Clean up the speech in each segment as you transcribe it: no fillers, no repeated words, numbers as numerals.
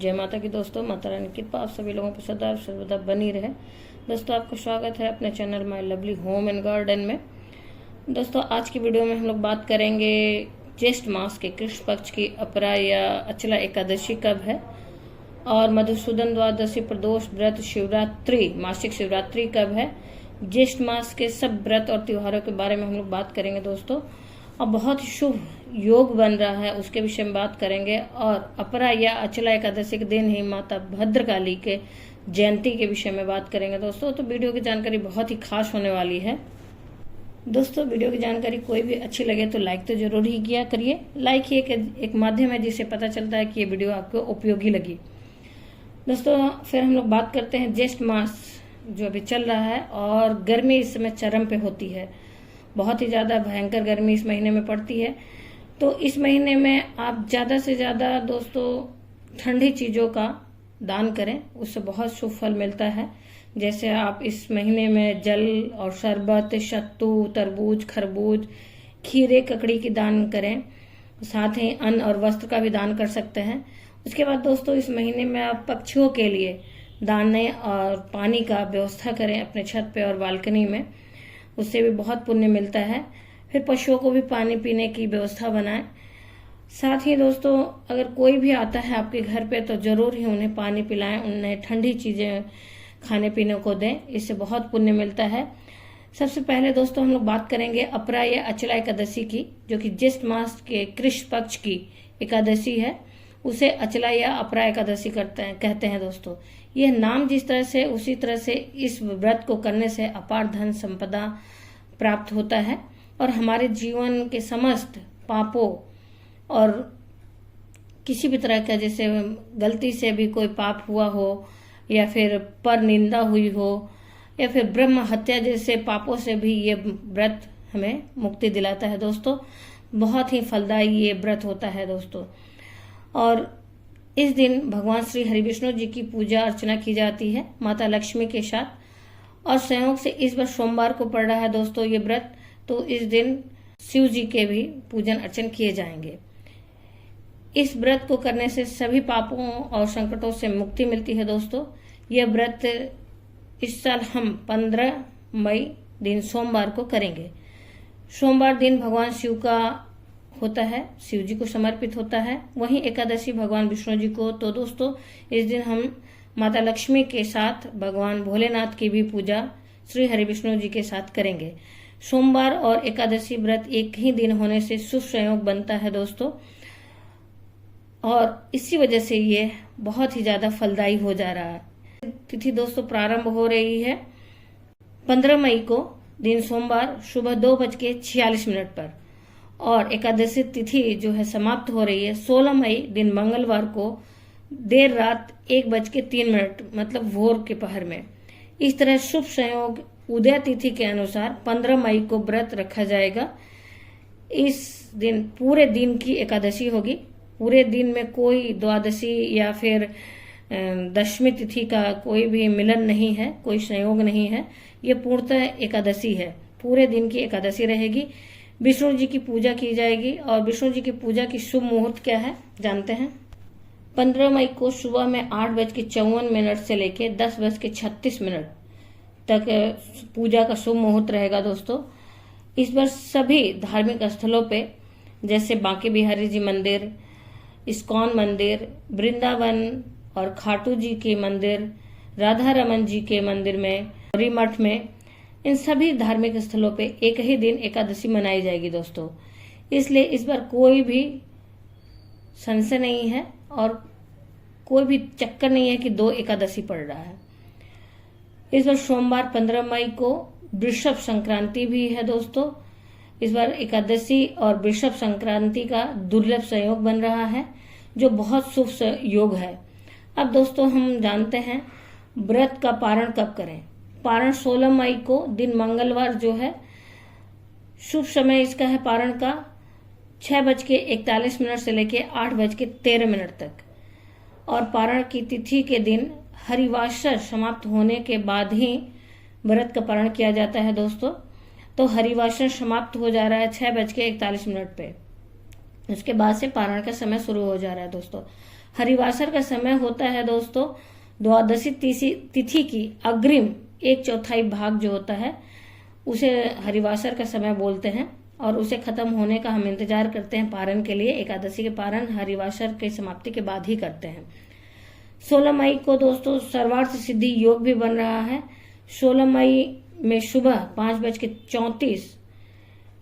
जय माता की दोस्तों। माता रानी की कृपा आप सभी लोगों पर सदा सर्वदा बनी रहे। दोस्तों आपका स्वागत है अपने channel my lovely home and garden में। दोस्तों आज की वीडियो में हम लोग बात करेंगे ज्येष्ठ मास के कृष्ण पक्ष की अपरा या अचला एकादशी कब है और मधुसूदन द्वादशी प्रदोष व्रत शिवरात्रि मासिक शिवरात्रि कब है। ज्येष्ठ मास के सब व्रत और त्योहारों के बारे में हम लोग बात करेंगे दोस्तों। और बहुत ही शुभ योग बन रहा है उसके विषय में बात करेंगे। और अपरा या अचला एकादशी के दिन ही माता भद्रकाली के जयंती के विषय में बात करेंगे दोस्तों। तो वीडियो की जानकारी बहुत ही खास होने वाली है दोस्तों। वीडियो की जानकारी कोई भी अच्छी लगे तो लाइक तो जरूर ही किया करिए। लाइक ही एक माध्यम है जिससे पता चलता है कि ये वीडियो आपको उपयोगी लगी दोस्तों। फिर हम लोग बात करते हैं ज्येष्ठ मास जो अभी चल रहा है और गर्मी इस समय चरम पे होती है। बहुत ही ज़्यादा भयंकर गर्मी इस महीने में पड़ती है। तो इस महीने में आप ज़्यादा से ज़्यादा दोस्तों ठंडी चीज़ों का दान करें, उससे बहुत शुभ फल मिलता है। जैसे आप इस महीने में जल और शरबत, सत्तू, तरबूज, खरबूज, खीरे, ककड़ी की दान करें। साथ ही अन्न और वस्त्र का भी दान कर सकते हैं। उसके बाद दोस्तों इस महीने में आप पक्षियों के लिए दाने और पानी का व्यवस्था करें अपने छत पे और बालकनी में, उससे भी बहुत पुण्य मिलता है। फिर पशुओं को भी पानी पीने की व्यवस्था बनाएं। साथ ही दोस्तों अगर कोई भी आता है आपके घर पे तो जरूर ही उन्हें पानी पिलाएं, उन्हें ठंडी चीजें खाने पीने को दें, इससे बहुत पुण्य मिलता है। सबसे पहले दोस्तों हम लोग बात करेंगे अपरा या अचला एकादशी की, जो कि ज्येष्ठ मास के कृष्ण पक्ष की एकादशी है। उसे अचला या अपरा एकादशी कहते हैं दोस्तों। यह नाम जिस तरह से उसी तरह से इस व्रत को करने से अपार धन संपदा प्राप्त होता है और हमारे जीवन के समस्त पापों और किसी भी तरह का, जैसे गलती से भी कोई पाप हुआ हो या फिर पर निंदा हुई हो या फिर ब्रह्म हत्या जैसे पापों से भी ये व्रत हमें मुक्ति दिलाता है दोस्तों। बहुत ही फलदायी ये व्रत होता है दोस्तों। और इस दिन भगवान श्री हरि विष्णु जी की पूजा अर्चना की जाती है माता लक्ष्मी के साथ। और संयोग से इस बार सोमवार को पड़ रहा है दोस्तों ये व्रत, तो इस दिन शिव जी के भी पूजन अर्चन किए जाएंगे। इस व्रत को करने से सभी पापों और संकटों से मुक्ति मिलती है दोस्तों। यह व्रत इस साल हम 15 मई दिन सोमवार को करेंगे। सोमवार दिन भगवान शिव का होता है, शिव जी को समर्पित होता है। वहीं एकादशी भगवान विष्णु जी को। तो दोस्तों इस दिन हम माता लक्ष्मी के साथ भगवान भोलेनाथ की भी पूजा श्री हरि विष्णु जी के साथ करेंगे। सोमवार और एकादशी व्रत एक ही दिन होने से शुभ संयोग बनता है दोस्तों और इसी वजह से ये बहुत ही ज्यादा फलदायी हो जा रहा है। तिथि दोस्तों प्रारंभ हो रही है 15 मई को दिन सोमवार सुबह 2:46 पर और एकादशी तिथि जो है समाप्त हो रही है 16 मई दिन मंगलवार को देर रात 1:03 मतलब भोर के पहर में। इस तरह शुभ संयोग उदय तिथि के अनुसार 15 मई को व्रत रखा जाएगा। इस दिन पूरे दिन की एकादशी होगी। पूरे दिन में कोई द्वादशी या फिर दशमी तिथि का कोई भी मिलन नहीं है, कोई संयोग नहीं है। ये पूर्णतः एकादशी है, पूरे दिन की एकादशी रहेगी। विष्णु जी की पूजा की जाएगी और विष्णु जी की पूजा की शुभ मुहूर्त क्या है जानते हैं। 15 मई को सुबह में 8:54 से लेके 10:36 तक पूजा का शुभ मुहूर्त रहेगा दोस्तों। इस बार सभी धार्मिक स्थलों पे जैसे बांके बिहारी जी मंदिर, इस्कॉन मंदिर, वृंदावन और खाटू जी के मंदिर, राधा रमन जी के मंदिर में, गौरी मठ में, इन सभी धार्मिक स्थलों पे एक ही दिन एकादशी मनाई जाएगी दोस्तों। इसलिए इस बार कोई भी संशय नहीं है और कोई भी चक्कर नहीं है कि 2 एकादशी पड़ रहा है। इस बार सोमवार 15 मई को वृषभ संक्रांति भी है दोस्तों। इस बार एकादशी और वृषभ संक्रांति का दुर्लभ संयोग बन रहा है जो बहुत शुभ योग है। अब दोस्तों हम जानते हैं व्रत का पारण कब करें। पारण 16 मई को दिन मंगलवार जो है, शुभ समय इसका है पारण का 6:41 से लेके 8:13 तक। और पारण की तिथि के दिन हरिवासर समाप्त होने के बाद ही व्रत का पारण किया जाता है दोस्तों। तो हरिवासर समाप्त हो जा रहा है 6:41 पे। उसके बाद से पारण का समय शुरू हो जा रहा है दोस्तों। हरिवासर का समय होता है दोस्तों द्वादशी तिथि की अग्रिम 1/4 भाग जो होता है उसे हरिवासर का समय बोलते हैं, और उसे खत्म होने का हम इंतजार करते हैं पारण के लिए। एकादशी के पारण हरिवासर के समाप्ति के बाद ही करते हैं। 16 मई को दोस्तों सर्वार्थ सिद्धि योग भी बन रहा है। 16 मई में सुबह 5:34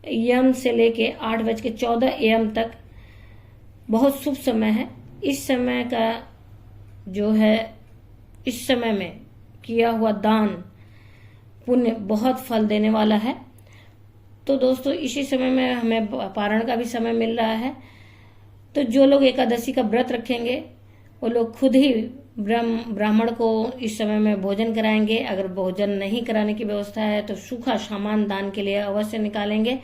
AM से लेके 8:14 AM तक बहुत शुभ समय है। इस समय का जो है, इस समय में किया हुआ दान पुण्य बहुत फल देने वाला है। तो दोस्तों इसी समय में हमें पारण का भी समय मिल रहा है। तो जो लोग एकादशी का व्रत रखेंगे वो लोग खुद ही ब्राह्मण को इस समय में भोजन कराएंगे। अगर भोजन नहीं कराने की व्यवस्था है तो सूखा सामान दान के लिए अवश्य निकालेंगे,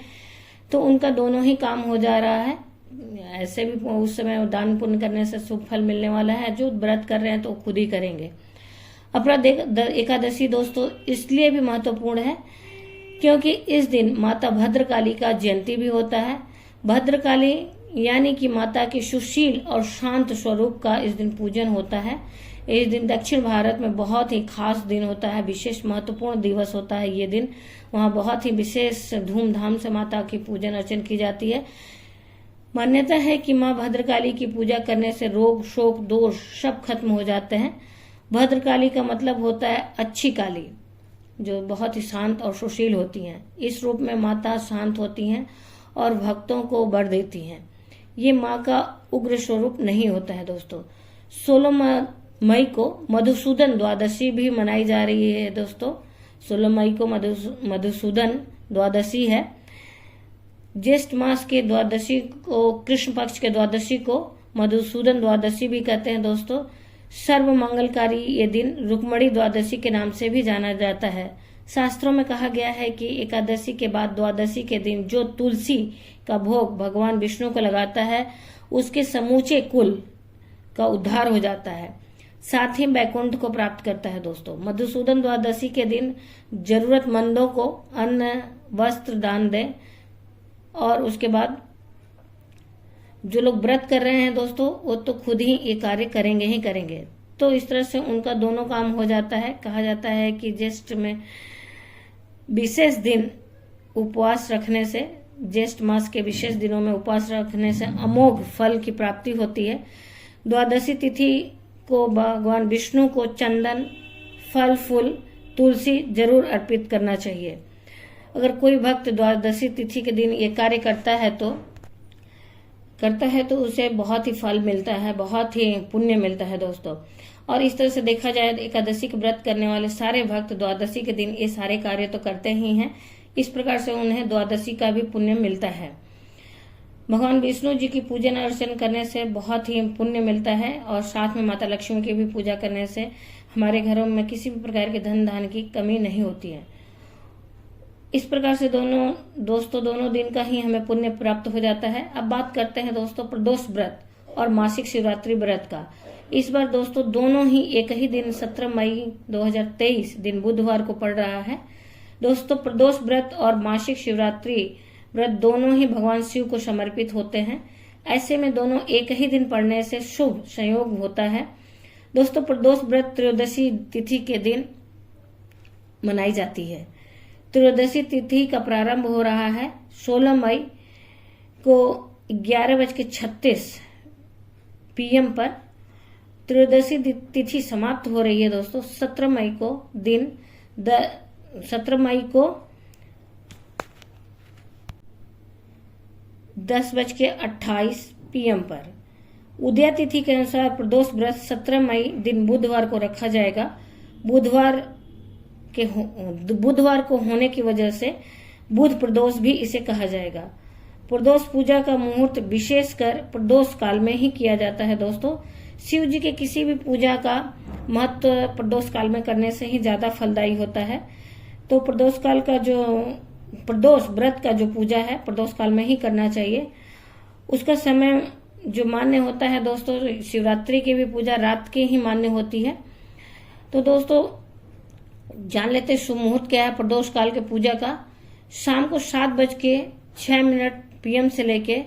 तो उनका दोनों ही काम हो जा रहा है। ऐसे भी उस समय दान पुण्य करने से शुभ फल मिलने वाला है। जो व्रत कर रहे हैं तो खुद ही करेंगे। अपरा एकादशी दोस्तों इसलिए भी महत्वपूर्ण है क्योंकि इस दिन माता भद्रकाली का जयंती भी होता है। भद्रकाली यानी कि माता के सुशील और शांत स्वरूप का इस दिन पूजन होता है। इस दिन दक्षिण भारत में बहुत ही खास दिन होता है, विशेष महत्वपूर्ण दिवस होता है ये दिन। वहाँ बहुत ही विशेष धूमधाम से माता की पूजन अर्चन की जाती है। मान्यता है कि माँ भद्रकाली की पूजा करने से रोग शोक दोष सब खत्म हो जाते हैं। भद्रकाली का मतलब होता है अच्छी काली, जो बहुत ही शांत और सुशील होती हैं। इस रूप में माता शांत होती हैं और भक्तों को वर देती हैं। ये माँ का उग्र स्वरूप नहीं होता है दोस्तों। 16 मई को मधुसूदन द्वादशी भी मनाई जा रही है दोस्तों। 16 मई को मधुसूदन द्वादशी है। ज्येष्ठ मास के द्वादशी को, कृष्ण पक्ष के द्वादशी को मधुसूदन द्वादशी भी कहते हैं दोस्तों। सर्व मंगलकारी ये दिन रुक्मणी द्वादशी के नाम से भी जाना जाता है। शास्त्रों में कहा गया है कि एकादशी के बाद द्वादशी के दिन जो तुलसी का भोग भगवान विष्णु को लगाता है उसके समूचे कुल का उद्धार हो जाता है, साथ ही वैकुंठ को प्राप्त करता है दोस्तों। मधुसूदन द्वादशी के दिन जरूरतमंदों को अन्न वस्त्र दान दें, और उसके बाद जो लोग व्रत कर रहे हैं दोस्तों वो तो खुद ही ये कार्य करेंगे ही करेंगे। तो इस तरह से उनका दोनों काम हो जाता है। कहा जाता है कि ज्येष्ठ में विशेष दिन उपवास रखने से, ज्येष्ठ मास के विशेष दिनों में उपवास रखने से अमोघ फल की प्राप्ति होती है। द्वादशी तिथि को भगवान विष्णु को चंदन, फल फूल, तुलसी जरूर अर्पित करना चाहिए। अगर कोई भक्त द्वादशी तिथि के दिन ये कार्य करता है तो उसे बहुत ही फल मिलता है, बहुत ही पुण्य मिलता है दोस्तों। और इस तरह से देखा जाए तो एकादशी के व्रत करने वाले सारे भक्त द्वादशी के दिन ये सारे कार्य तो करते ही हैं। इस प्रकार से उन्हें द्वादशी का भी पुण्य मिलता है। भगवान विष्णु जी की पूजन अर्चन करने से बहुत ही पुण्य मिलता है, और साथ में माता लक्ष्मी की भी पूजा करने से हमारे घरों में किसी भी प्रकार के धन धान्य की कमी नहीं होती है। इस प्रकार से दोनों दिन का ही हमें पुण्य प्राप्त हो जाता है। अब बात करते हैं दोस्तों प्रदोष व्रत और मासिक शिवरात्रि व्रत का। इस बार दोस्तों दोनों ही एक ही दिन 17 मई 2023 दिन बुधवार को पड़ रहा है दोस्तों। प्रदोष व्रत और मासिक शिवरात्रि व्रत दोनों ही भगवान शिव को समर्पित होते हैं। ऐसे में दोनों एक ही दिन पड़ने से शुभ संयोग होता है दोस्तों। प्रदोष व्रत त्रयोदशी तिथि के दिन मनाई जाती है। त्रयोदशी तिथि का प्रारंभ हो रहा है 16 मई को 11:36 PM पर। त्रयोदशी तिथि समाप्त हो रही है दोस्तों 17 मई को 10:28 PM पर। उदया तिथि के अनुसार प्रदोष व्रत 17 मई दिन बुधवार को रखा जाएगा। बुधवार को होने की वजह से बुध प्रदोष भी इसे कहा जाएगा। प्रदोष पूजा का मुहूर्त विशेषकर प्रदोष काल में ही किया जाता है दोस्तों। शिव जी के किसी भी पूजा का महत्व प्रदोष काल में करने से ही ज्यादा फलदायी होता है। तो प्रदोष काल का जो प्रदोष व्रत का जो पूजा है प्रदोष काल में ही करना चाहिए। उसका समय जो मान्य होता है दोस्तों, शिवरात्रि की भी पूजा रात के ही मान्य होती है। तो दोस्तों जान लेते शुभ मुहूर्त क्या है प्रदोष काल के पूजा का। शाम को 7:06 PM से लेके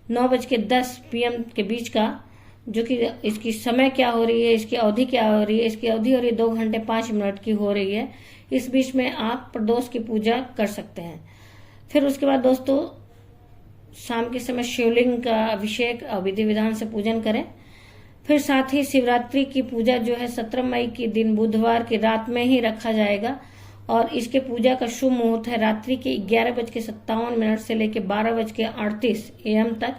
9:10 PM के बीच का जो कि इसकी समय क्या हो रही है, इसकी अवधि क्या हो रही है, इसकी अवधि हो रही है 2 घंटे 5 मिनट की हो रही है। इस बीच में आप प्रदोष की पूजा कर सकते हैं। फिर उसके बाद दोस्तों शाम के समय शिवलिंग का अभिषेक और विधि विधान से पूजन करें। फिर साथ ही शिवरात्रि की पूजा जो है 17 मई के दिन बुधवार की रात में ही रखा जाएगा और इसके पूजा का शुभ मुहूर्त है रात्रि के 11:57 से लेकर 12:38 AM तक।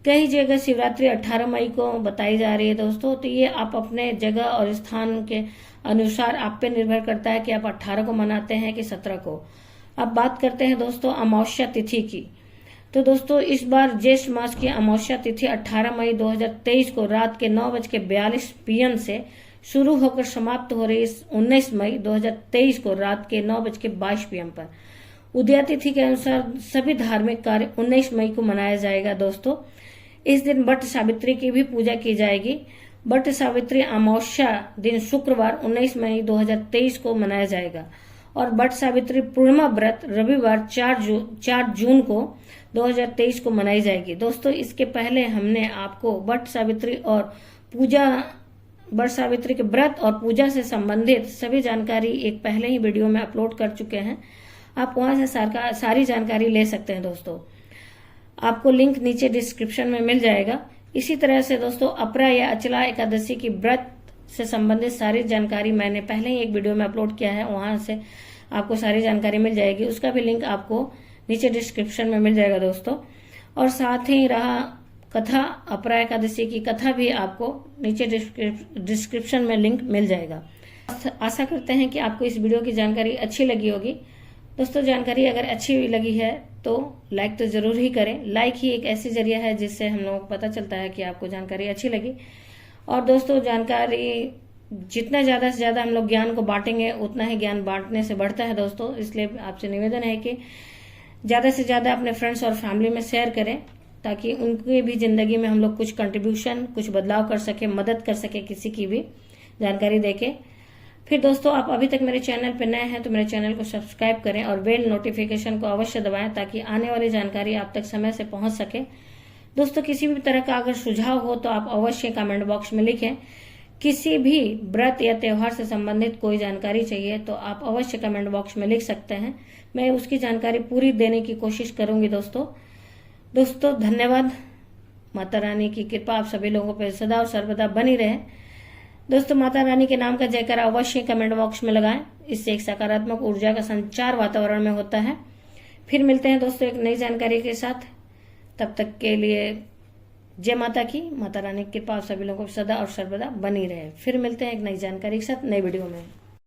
कई जगह शिवरात्रि 18 मई को बताई जा रही है दोस्तों, तो ये आप अपने जगह और स्थान के अनुसार आप पे निर्भर करता है कि आप 18 को मनाते हैं कि 17 को। अब बात करते हैं दोस्तों अमावस्या तिथि की। तो दोस्तों इस बार ज्येष्ठ मास की अमावस्या तिथि 18 मई 2023 को रात के 9:42 PM से शुरू होकर समाप्त हो रही 19 मई 2023 को रात के 9:22 PM पर। उदया तिथि के अनुसार सभी धार्मिक कार्य 19 मई को मनाया जाएगा दोस्तों। इस दिन बट सावित्री की भी पूजा की जाएगी। बट सावित्री अमावस्या दिन शुक्रवार 19 मई 2023 को मनाया जाएगा और बट सावित्री पूर्णिमा व्रत रविवार 4 जून को 2023 को मनाई जाएगी। दोस्तों इसके पहले हमने आपको बट सावित्री के व्रत और पूजा से संबंधित सभी जानकारी एक पहले ही वीडियो में अपलोड कर चुके हैं। आप वहां से सारी जानकारी ले सकते हैं दोस्तों। आपको लिंक नीचे डिस्क्रिप्शन में मिल जाएगा। इसी तरह से दोस्तों अपरा या अचला एकादशी की व्रत से संबंधित सारी जानकारी मैंने पहले ही एक वीडियो में अपलोड किया है, वहां से आपको सारी जानकारी मिल जाएगी। उसका भी लिंक आपको नीचे डिस्क्रिप्शन में मिल जाएगा दोस्तों। और साथ ही रहा कथा, अपरा एकादशी की कथा भी आपको नीचे डिस्क्रिप्शन में लिंक मिल जाएगा। आशा करते हैं कि आपको इस वीडियो की जानकारी अच्छी लगी होगी। दोस्तों जानकारी अगर अच्छी लगी है तो लाइक तो जरूर ही करें। लाइक ही एक ऐसी जरिया है जिससे हम लोगों को पता चलता है कि आपको जानकारी अच्छी लगी। और दोस्तों जानकारी जितना ज्यादा से ज्यादा हम लोग ज्ञान को बांटेंगे उतना ही ज्ञान बांटने से बढ़ता है दोस्तों। इसलिए आपसे निवेदन है कि ज्यादा से ज्यादा अपने फ्रेंड्स और फैमिली में शेयर करें ताकि उनकी भी जिंदगी में हम लोग कुछ कंट्रीब्यूशन, कुछ बदलाव कर सके, मदद कर सके किसी की भी जानकारी देके। फिर दोस्तों आप अभी तक मेरे चैनल पर नए हैं तो मेरे चैनल को सब्सक्राइब करें और बेल नोटिफिकेशन को अवश्य दबाएं ताकि आने वाली जानकारी आप तक समय से पहुंच सके। दोस्तों किसी भी तरह का अगर सुझाव हो तो आप अवश्य कमेंट बॉक्स में लिखें। किसी भी व्रत या त्योहार से संबंधित कोई जानकारी चाहिए तो आप अवश्य कमेंट बॉक्स में लिख सकते हैं, मैं उसकी जानकारी पूरी देने की कोशिश करूंगी दोस्तों धन्यवाद। माता रानी की कृपा आप सभी लोगों पर सदा और सर्वदा बनी रहे। दोस्तों माता रानी के नाम का जयकारा अवश्य कमेंट बॉक्स में लगाएं, इससे एक सकारात्मक ऊर्जा का संचार वातावरण में होता है। फिर मिलते हैं दोस्तों एक नई जानकारी के साथ, तब तक के लिए जय माता की। माता रानी की कृपा आप सभी लोगों को सदा और सर्वदा बनी रहे। फिर मिलते हैं एक नई जानकारी के साथ नई वीडियो में।